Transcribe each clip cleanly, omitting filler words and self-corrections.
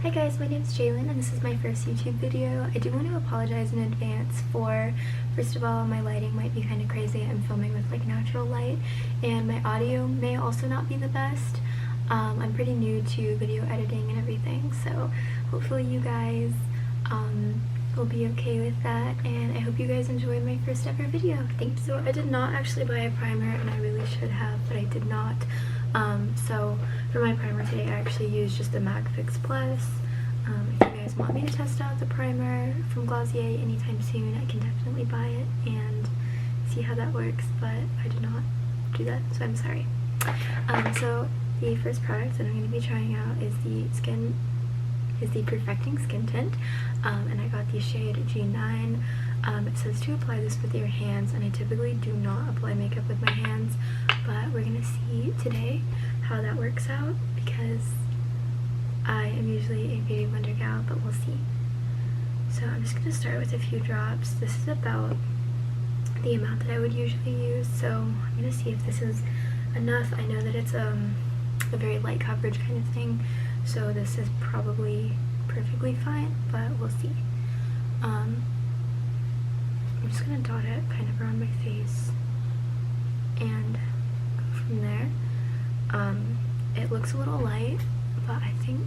Hi guys, my name is Jaelyn and this is my first YouTube video. I do want to apologize in advance for, first of all, my lighting might be kind of crazy. I'm filming with like natural light and my audio may also not be the best. I'm pretty new to video editing and everything, so hopefully you guys will be okay with that, and I hope you guys enjoyed my first ever video. Thank you. So I did not actually buy a primer and I really should have, but I did not. So for my primer today I actually used just the MAC Fix Plus. If you guys want me to test out the primer from Glossier anytime soon, I can definitely buy it and see how that works, but I did not do that, so I'm sorry. So the first product that I'm going to be trying out is the Perfecting Skin Tint, and I got the shade G9. It says to apply this with your hands, and I typically do not apply makeup with my hands, but we're going to see today how that works out because I am usually a beauty blender gal, but we'll see. So I'm just going to start with a few drops. This is about the amount that I would usually use, so I'm going to see if this is enough. I know that it's a very light coverage kind of thing, so this is probably perfectly fine, but we'll see. I'm just going to dot it kind of around my face and go from there. It looks a little light, but I think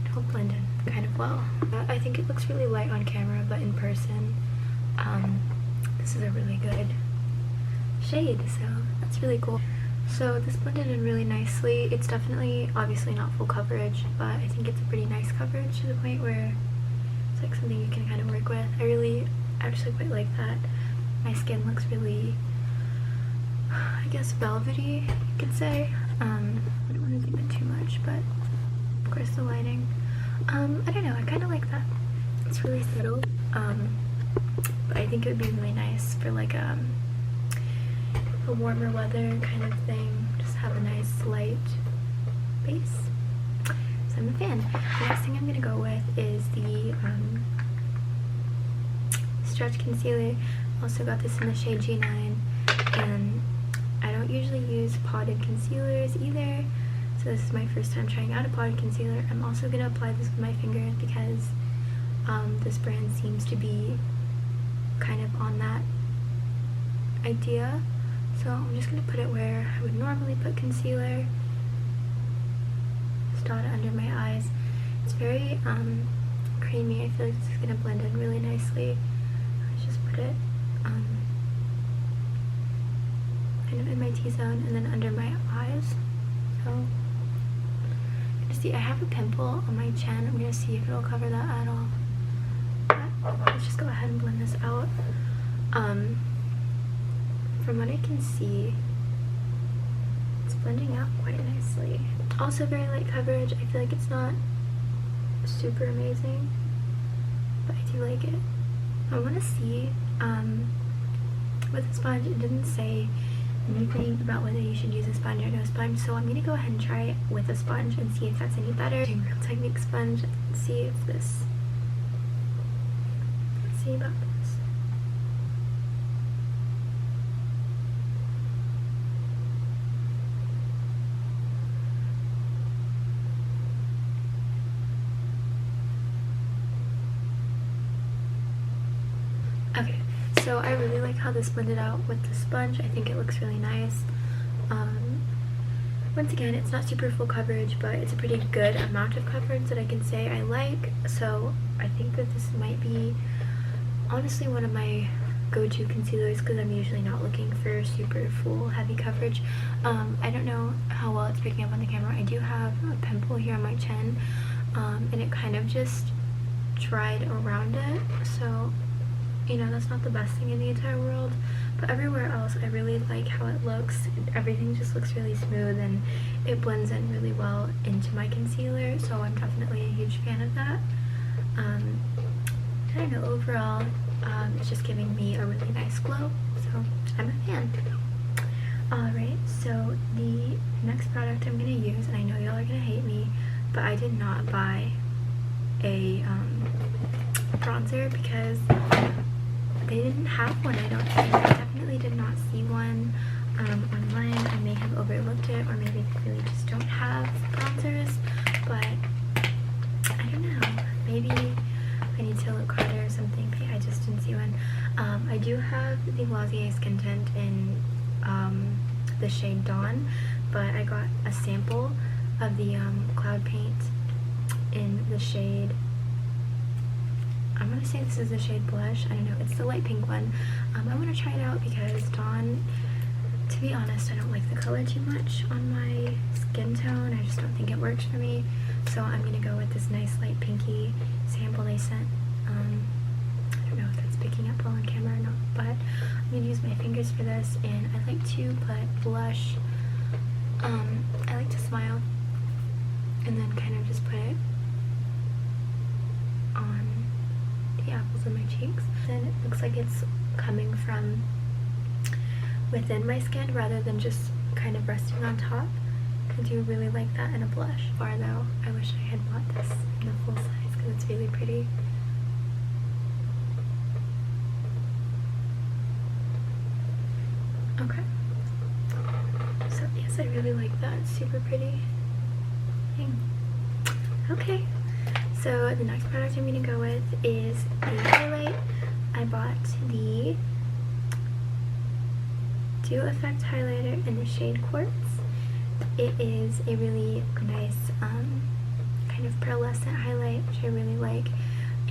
it'll blend in kind of well. I think it looks really light on camera, but in person, this is a really good shade, so that's really cool. So this blended in really nicely. It's definitely, obviously not full coverage, but I think it's a pretty nice coverage to the point where it's like something you can kind of work with. I really actually quite like that. My skin looks really, I guess, velvety, you could say. I don't want to do it too much, but of course the lighting. I don't know, I kind of like that. It's really subtle, but I think it would be really nice for like a warmer weather kind of thing. Just have a nice light base. So I'm a fan. The next thing I'm going to go with is the Stretch Concealer. Also got this in the shade G9, and I don't usually use potted concealers either, so this is my first time trying out a potted concealer. I'm also going to apply this with my fingers because this brand seems to be kind of on that idea. So I'm just going to put it where I would normally put concealer. Just dot it under my eyes. It's very creamy. I feel like this is going to blend in really nicely. Let's just put it kind of in my T-zone and then under my eyes. So I'm going to see, I have a pimple on my chin. I'm going to see if it'll cover that at all. But let's just go ahead and blend this out. From what I can see, it's blending out quite nicely. Also very light coverage. I feel like it's not super amazing, but I do like it. I want to see with a sponge. It didn't say anything about whether you should use a sponge or no sponge, so I'm going to go ahead and try it with a sponge and see if that's any better. Real Technique sponge, let's see if this, let's see about this. Okay, so I really like how this blended out with the sponge. I think it looks really nice. Once again, it's not super full coverage, but it's a pretty good amount of coverage that I can say I like. So I think that this might be honestly one of my go-to concealers because I'm usually not looking for super full heavy coverage. I don't know how well it's picking up on the camera. I do have a pimple here on my chin, and it kind of just dried around it. So you know, that's not the best thing in the entire world, but everywhere else I really like how it looks. Everything just looks really smooth and it blends in really well into my concealer, so I'm definitely a huge fan of that. I don't know, overall it's just giving me a really nice glow, so I'm a fan. Alright, so the next product I'm going to use, and I know y'all are going to hate me, but I did not buy a bronzer because they didn't have one, I don't think. I definitely did not see one online. I may have overlooked it, or maybe they really just don't have bronzers, but the Glossier Skin Tint in the shade Dawn, but I got a sample of the Cloud Paint in the shade, I'm gonna say this is the shade Blush. I don't know, it's the light pink one. I want to try it out because Dawn, to be honest, I don't like the color too much on my skin tone. I just don't think it works for me. So I'm gonna go with this nice light pinky sample they sent. I don't know if that's picking up well on camera or not, but I'm gonna use my fingers for this, and I like to put blush. I like to smile and then kind of just put it on the apples of my cheeks. Then it looks like it's coming from within my skin rather than just kind of resting on top. I do really like that in a blush. Far though, I wish I had bought this in the full size because it's really pretty. Okay. So yes, I really like that. It's super pretty. Okay. So the next product I'm going to go with is the highlight. I bought the Dew Effect highlighter in the shade Quartz. It is a really nice kind of pearlescent highlight, which I really like,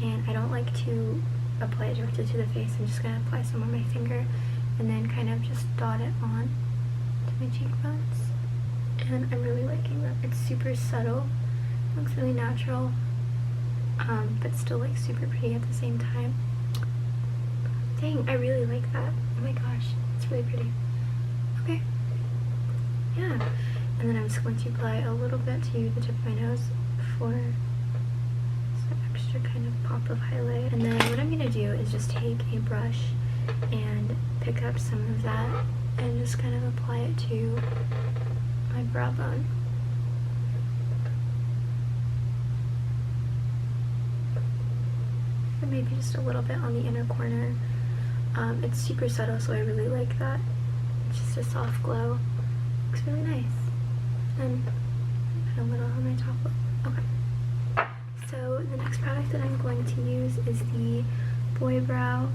and I don't like to apply it directly to the face. I'm just going to apply some on my finger and then kind of just dot it on to my cheekbones, and I'm really liking that. It's super subtle, looks really natural, but still like super pretty at the same time. Dang, I really like that. Oh my gosh, it's really pretty. Okay, yeah, and then I'm just going to apply a little bit to the tip of my nose for some extra kind of pop of highlight. And then what I'm going to do is just take a brush and pick up some of that and just kind of apply it to my brow bone. And maybe just a little bit on the inner corner. It's super subtle, so I really like that. It's just a soft glow. Looks really nice. And put a little on my top lip. Okay. So the next product that I'm going to use is the Boy Brow.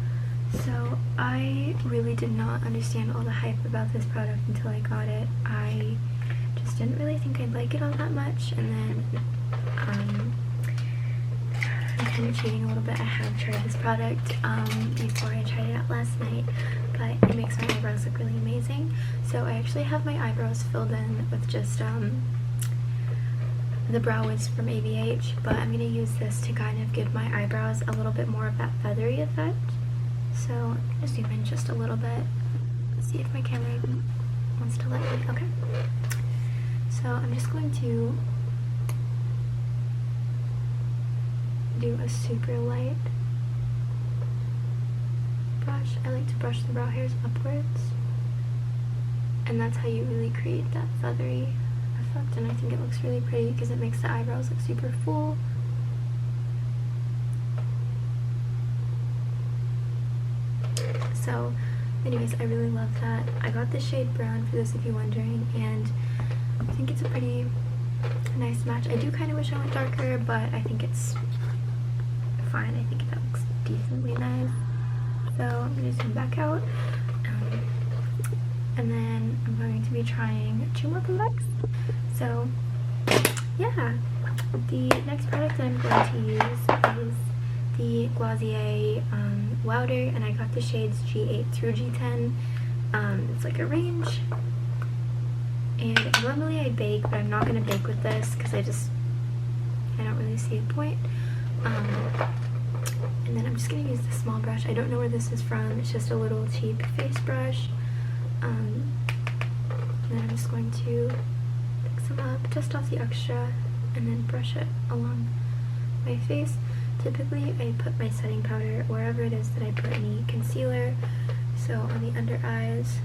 So I really did not understand all the hype about this product until I got it. I just didn't really think I'd like it all that much, and then I'm kind of cheating a little bit. I have tried this product before. I tried it out last night, but it makes my eyebrows look really amazing. So I actually have my eyebrows filled in with just the brow wiz from ABH, but I'm going to use this to kind of give my eyebrows a little bit more of that feathery effect. So I'm going to zoom in just a little bit. Let's see if my camera even wants to let me. Okay. So I'm just going to do a super light brush. I like to brush the brow hairs upwards, and that's how you really create that feathery effect, and I think it looks really pretty because it makes the eyebrows look super full. So anyways, I really love that. I got the shade brown for this, if you're wondering, and I think it's a pretty nice match. I do kind of wish I went darker, but I think it's fine. I think that looks decently nice. So I'm going to zoom back out, and then I'm going to be trying 2 more products. So yeah, the next product that I'm going to use is the Glossier Louder, and I got the shades G8 through G10. It's like a range, and normally I bake, but I'm not going to bake with this because I don't really see a point. And then I'm just going to use the small brush. I don't know where this is from. It's just a little cheap face brush. And then I'm just going to pick some up, dust off the extra, and then brush it along my face. Typically, I put my setting powder wherever it is that I put any concealer. So on the under eyes,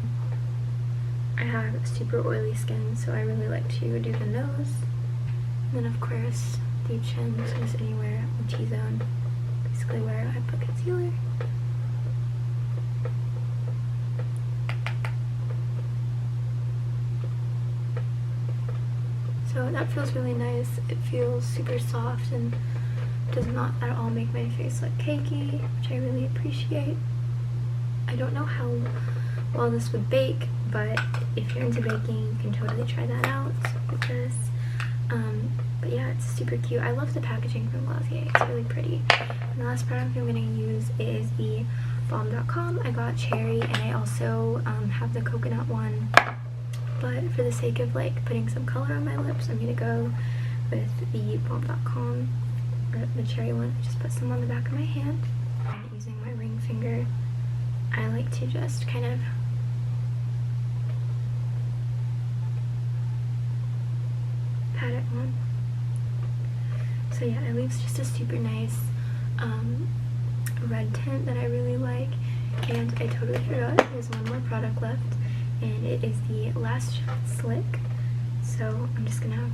I have super oily skin, so I really like to do the nose. And then of course, the chin, so just anywhere in the T-zone, basically where I put concealer. So that feels really nice. It feels super soft and does not at all make my face look cakey, which I really appreciate. I don't know how well this would bake, but if you're into baking, you can totally try that out with this. But yeah, it's super cute. I love the packaging from Glossier. It's really pretty. And the last product I'm going to use is the balm.com. I got cherry, and I also have the coconut one. But for the sake of like putting some color on my lips, I'm going to go with the balm.com, or the cherry one. I just put some on the back of my hand. And using my ring finger, I like to just kind of pat it on. So yeah, it leaves just a super nice red tint that I really like. And I totally forgot, there's one more product left, and it is the Lash Slick. So I'm just gonna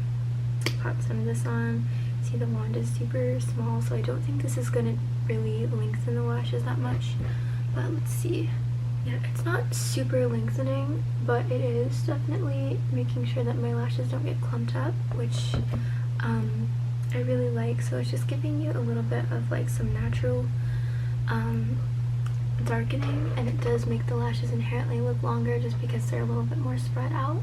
pop some of this on. See, the wand is super small, so I don't think this is gonna really lengthen the lashes that much. But let's see. Yeah, it's not super lengthening, but it is definitely making sure that my lashes don't get clumped up, which I really like. So it's just giving you a little bit of like some natural darkening, and it does make the lashes inherently look longer just because they're a little bit more spread out.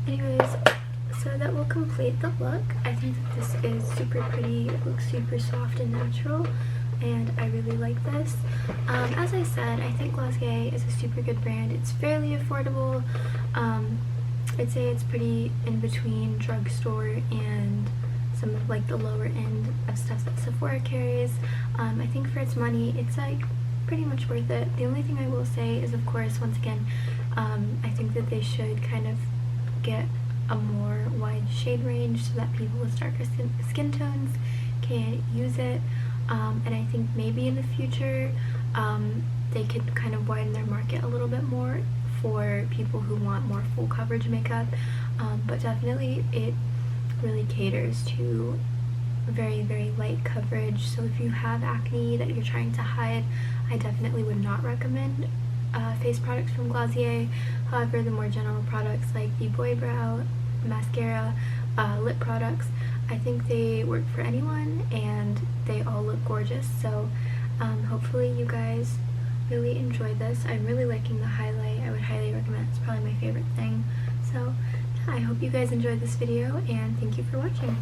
Anyways, so that will complete the look. I think that this is super pretty. It looks super soft and natural, and I really like this. As I said, I think Glossier is a super good brand. It's fairly affordable. I'd say it's pretty in between drugstore and some of like the lower end of stuff that Sephora carries. I think for its money, it's like pretty much worth it. The only thing I will say is, of course, once again, I think that they should kind of get a more wide shade range so that people with darker skin tones can use it. And I think maybe in the future they could kind of widen their market a little bit more for people who want more full coverage makeup. But definitely it really caters to very, very light coverage. So if you have acne that you're trying to hide, I definitely would not recommend face products from Glossier. However, the more general products like the Boy Brow, mascara, lip products, I think they work for anyone, and they all look gorgeous. So hopefully you guys really enjoy this. I'm really liking the highlight. I would highly recommend it. It's probably my favorite thing. So I hope you guys enjoyed this video, and thank you for watching.